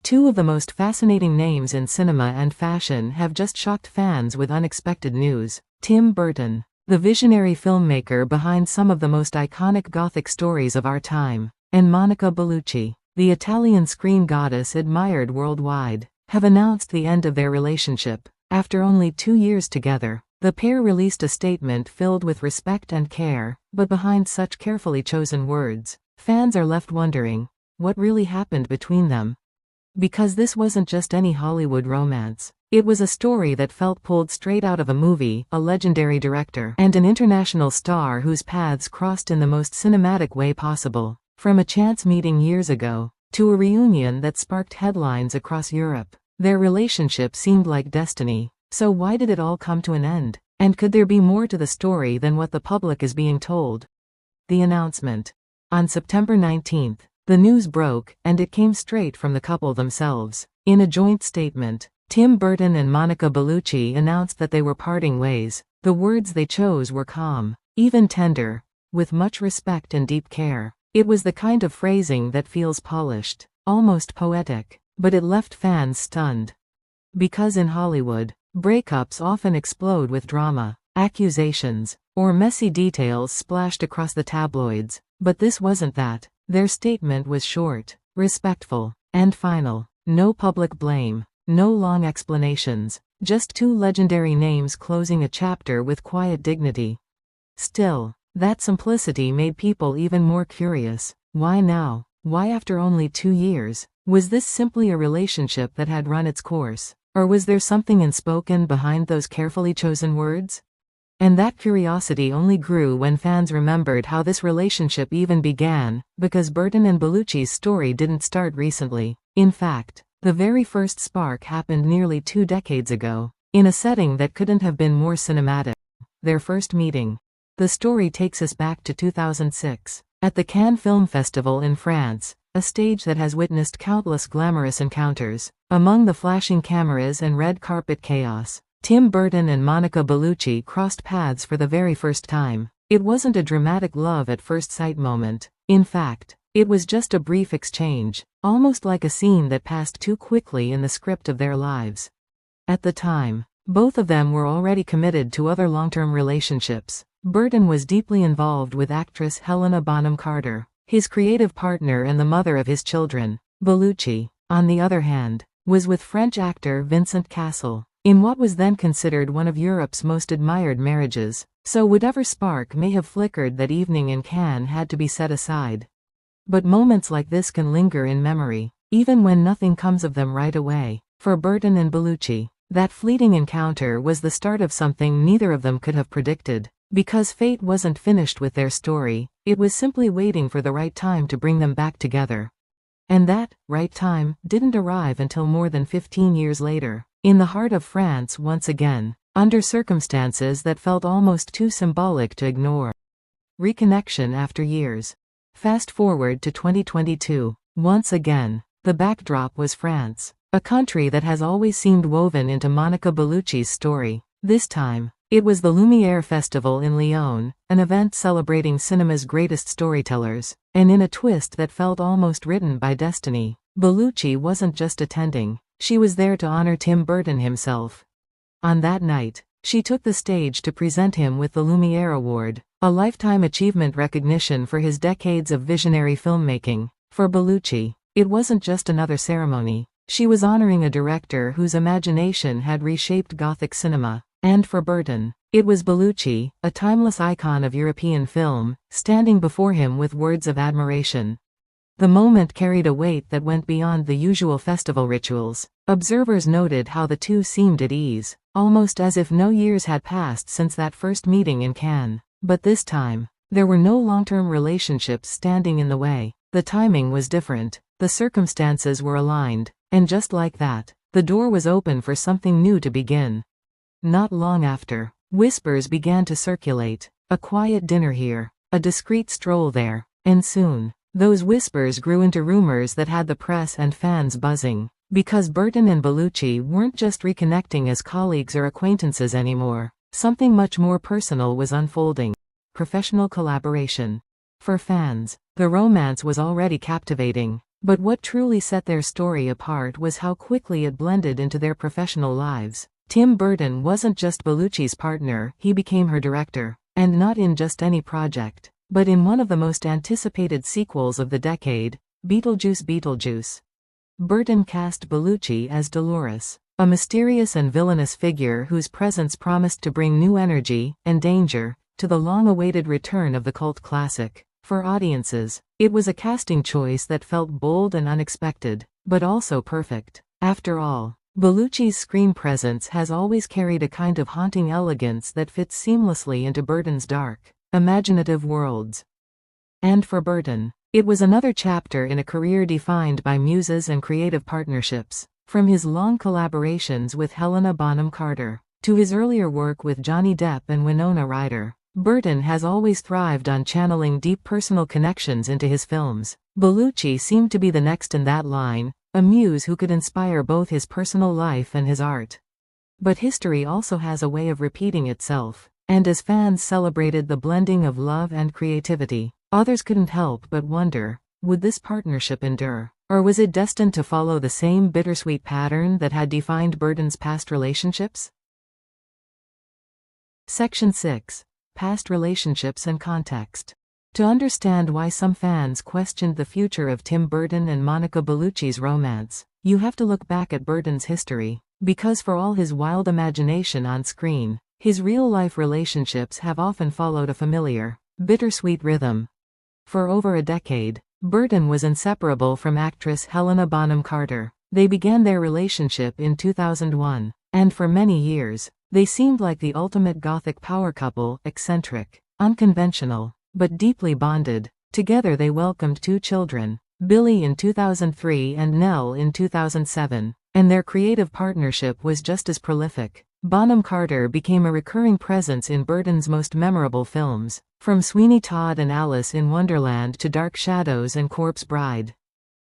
Two of the most fascinating names in cinema and fashion have just shocked fans with unexpected news. Tim Burton, the visionary filmmaker behind some of the most iconic Gothic stories of our time, and Monica Bellucci, the Italian screen goddess admired worldwide, have announced the end of their relationship. After only 2 years together, the pair released a statement filled with respect and care, but behind such carefully chosen words, fans are left wondering, what really happened between them? Because this wasn't just any Hollywood romance. It was a story that felt pulled straight out of a movie, a legendary director, and an international star whose paths crossed in the most cinematic way possible. From a chance meeting years ago, to a reunion that sparked headlines across Europe, their relationship seemed like destiny. So why did it all come to an end? And could there be more to the story than what the public is being told? The announcement. On September 19th, the news broke, and it came straight from the couple themselves. In a joint statement, Tim Burton and Monica Bellucci announced that they were parting ways. The words they chose were calm, even tender, with much respect and deep care. It was the kind of phrasing that feels polished, almost poetic, but it left fans stunned. Because in Hollywood, breakups often explode with drama, accusations, or messy details splashed across the tabloids, but this wasn't that. Their statement was short, respectful, and final. No public blame, no long explanations, just two legendary names closing a chapter with quiet dignity. Still, that simplicity made people even more curious. Why now? Why after only 2 years? Was this simply a relationship that had run its course? Or was there something unspoken behind those carefully chosen words? And that curiosity only grew when fans remembered how this relationship even began, because Burton and Bellucci's story didn't start recently. In fact, the very first spark happened nearly 2 decades ago, in a setting that couldn't have been more cinematic. Their first meeting. The story takes us back to 2006, at the Cannes Film Festival in France, a stage that has witnessed countless glamorous encounters. Among the flashing cameras and red carpet chaos, Tim Burton and Monica Bellucci crossed paths for the very first time. It wasn't a dramatic love at first sight moment. In fact, it was just a brief exchange, almost like a scene that passed too quickly in the script of their lives. At the time, both of them were already committed to other long-term relationships. Burton was deeply involved with actress Helena Bonham Carter, his creative partner and the mother of his children. Bellucci, on the other hand, was with French actor Vincent Cassel, in what was then considered one of Europe's most admired marriages, so whatever spark may have flickered that evening in Cannes had to be set aside. But moments like this can linger in memory, even when nothing comes of them right away. For Burton and Bellucci, that fleeting encounter was the start of something neither of them could have predicted. Because fate wasn't finished with their story, it was simply waiting for the right time to bring them back together. And that right time didn't arrive until more than 15 years later. In the heart of France once again, under circumstances that felt almost too symbolic to ignore. Reconnection after years. Fast forward to 2022. Once again, the backdrop was France, a country that has always seemed woven into Monica Bellucci's story. This time, it was the Lumière Festival in Lyon, an event celebrating cinema's greatest storytellers, and in a twist that felt almost written by destiny, Bellucci wasn't just attending. She was there to honor Tim Burton himself. On that night, she took the stage to present him with the Lumière Award, a lifetime achievement recognition for his decades of visionary filmmaking. For Bellucci, it wasn't just another ceremony. She was honoring a director whose imagination had reshaped Gothic cinema. And for Burton, it was Bellucci, a timeless icon of European film, standing before him with words of admiration. The moment carried a weight that went beyond the usual festival rituals. Observers noted how the two seemed at ease, almost as if no years had passed since that first meeting in Cannes. But this time, there were no long-term relationships standing in the way. The timing was different, the circumstances were aligned, and just like that, the door was open for something new to begin. Not long after, whispers began to circulate. A quiet dinner here, a discreet stroll there, and soon, those whispers grew into rumors that had the press and fans buzzing. Because Burton and Bellucci weren't just reconnecting as colleagues or acquaintances anymore, something much more personal was unfolding. Professional collaboration. For fans, the romance was already captivating. But what truly set their story apart was how quickly it blended into their professional lives. Tim Burton wasn't just Bellucci's partner, he became her director. And not in just any project, but in one of the most anticipated sequels of the decade, Beetlejuice. Burton cast Bellucci as Dolores, a mysterious and villainous figure whose presence promised to bring new energy and danger to the long-awaited return of the cult classic. For audiences, it was a casting choice that felt bold and unexpected, but also perfect. After all, Bellucci's screen presence has always carried a kind of haunting elegance that fits seamlessly into Burton's dark, imaginative worlds. And for Burton, it was another chapter in a career defined by muses and creative partnerships. From his long collaborations with Helena Bonham Carter, to his earlier work with Johnny Depp and Winona Ryder, Burton has always thrived on channeling deep personal connections into his films. Bellucci seemed to be the next in that line, a muse who could inspire both his personal life and his art. But history also has a way of repeating itself, and as fans celebrated the blending of love and creativity, others couldn't help but wonder, would this partnership endure? Or was it destined to follow the same bittersweet pattern that had defined Burton's past relationships? Section 6. Past relationships and context. To understand why some fans questioned the future of Tim Burton and Monica Bellucci's romance, you have to look back at Burton's history, because for all his wild imagination on screen, his real-life relationships have often followed a familiar, bittersweet rhythm. For over a decade, Burton was inseparable from actress Helena Bonham Carter. They began their relationship in 2001, and for many years, they seemed like the ultimate gothic power couple, eccentric, unconventional, but deeply bonded. Together they welcomed 2 children, Billy in 2003 and Nell in 2007, and their creative partnership was just as prolific. Bonham Carter became a recurring presence in Burton's most memorable films, from Sweeney Todd and Alice in Wonderland to Dark Shadows and Corpse Bride.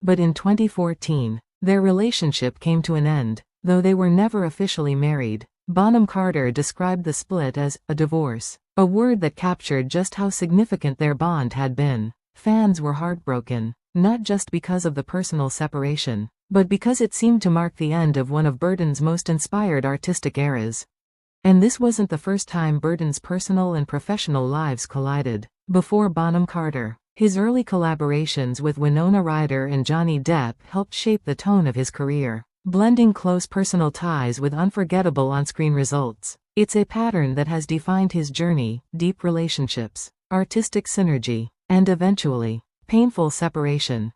But in 2014, their relationship came to an end, though they were never officially married. Bonham Carter described the split as a divorce, a word that captured just how significant their bond had been. Fans were heartbroken, not just because of the personal separation, but because it seemed to mark the end of one of Burton's most inspired artistic eras. And this wasn't the first time Burton's personal and professional lives collided. Before Bonham Carter, his early collaborations with Winona Ryder and Johnny Depp helped shape the tone of his career, blending close personal ties with unforgettable on-screen results. It's a pattern that has defined his journey: deep relationships, artistic synergy, and eventually, painful separation.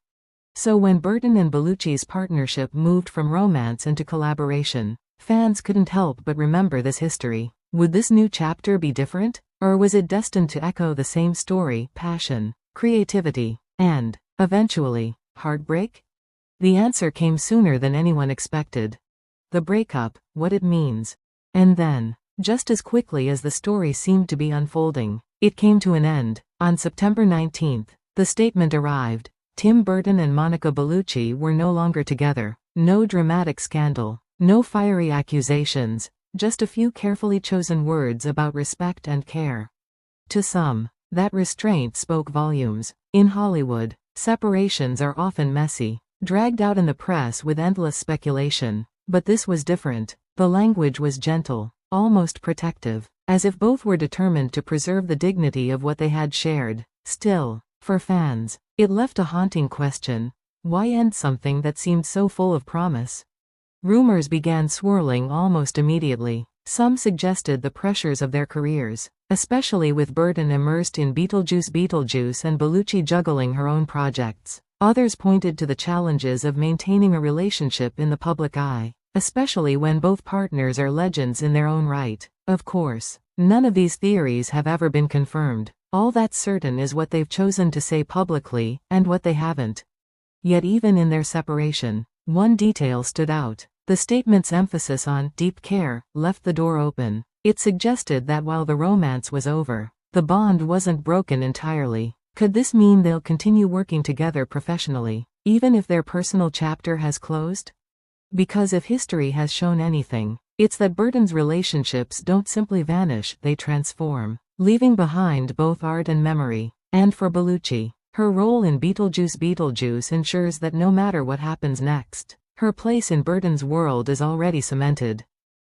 So when Burton and Bellucci's partnership moved from romance into collaboration, fans couldn't help but remember this history. Would this new chapter be different? Or was it destined to echo the same story: passion, creativity, and, eventually, heartbreak? The answer came sooner than anyone expected. The breakup, what it means. And then, just as quickly as the story seemed to be unfolding, it came to an end. On September 19th, the statement arrived: Tim Burton and Monica Bellucci were no longer together. No dramatic scandal, no fiery accusations, just a few carefully chosen words about respect and care. To some, that restraint spoke volumes. In Hollywood, separations are often messy, dragged out in the press with endless speculation. But this was different. The language was gentle, almost protective, as if both were determined to preserve the dignity of what they had shared. Still, for fans, it left a haunting question: why end something that seemed so full of promise? Rumors began swirling almost immediately. Some suggested the pressures of their careers, especially with Burton immersed in Beetlejuice and Bellucci juggling her own projects. Others pointed to the challenges of maintaining a relationship in the public eye, especially when both partners are legends in their own right. Of course, none of these theories have ever been confirmed. All that's certain is what they've chosen to say publicly, and what they haven't. Yet even in their separation, one detail stood out. The statement's emphasis on deep care left the door open. It suggested that while the romance was over, the bond wasn't broken entirely. Could this mean they'll continue working together professionally, even if their personal chapter has closed? Because if history has shown anything, it's that Burton's relationships don't simply vanish, they transform, leaving behind both art and memory. And for Bellucci, Her role in Beetlejuice ensures that no matter what happens next, her place in Burton's world is already cemented.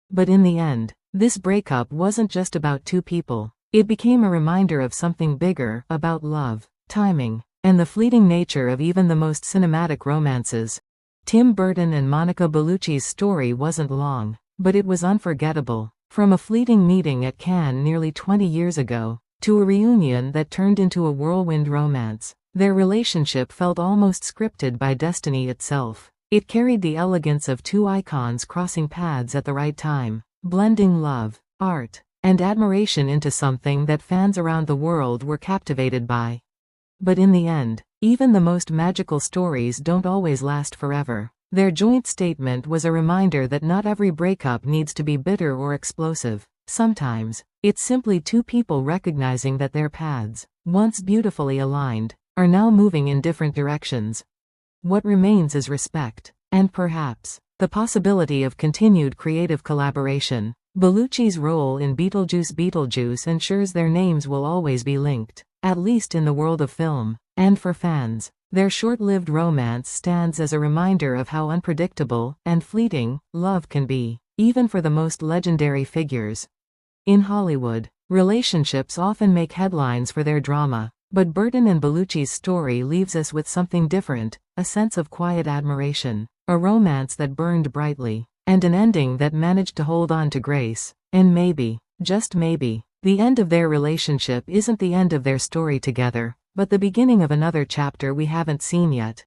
But in the end, this breakup wasn't just about two people. It became a reminder of something bigger, about love, timing, and the fleeting nature of even the most cinematic romances. Tim Burton and Monica Bellucci's story wasn't long, but it was unforgettable. From a fleeting meeting at Cannes nearly 20 years ago, to a reunion that turned into a whirlwind romance, their relationship felt almost scripted by destiny itself. It carried the elegance of two icons crossing paths at the right time, blending love, art, and admiration into something that fans around the world were captivated by. But in the end, even the most magical stories don't always last forever. Their joint statement was a reminder that not every breakup needs to be bitter or explosive. Sometimes, it's simply two people recognizing that their paths, once beautifully aligned, are now moving in different directions. What remains is respect, and perhaps, the possibility of continued creative collaboration. Bellucci's role in Beetlejuice ensures their names will always be linked, at least in the world of film, and for fans. Their short-lived romance stands as a reminder of how unpredictable and fleeting love can be, even for the most legendary figures. In Hollywood, relationships often make headlines for their drama, but Burton and Bellucci's story leaves us with something different, a sense of quiet admiration, a romance that burned brightly, and an ending that managed to hold on to grace. And maybe, just maybe, the end of their relationship isn't the end of their story together, but the beginning of another chapter we haven't seen yet.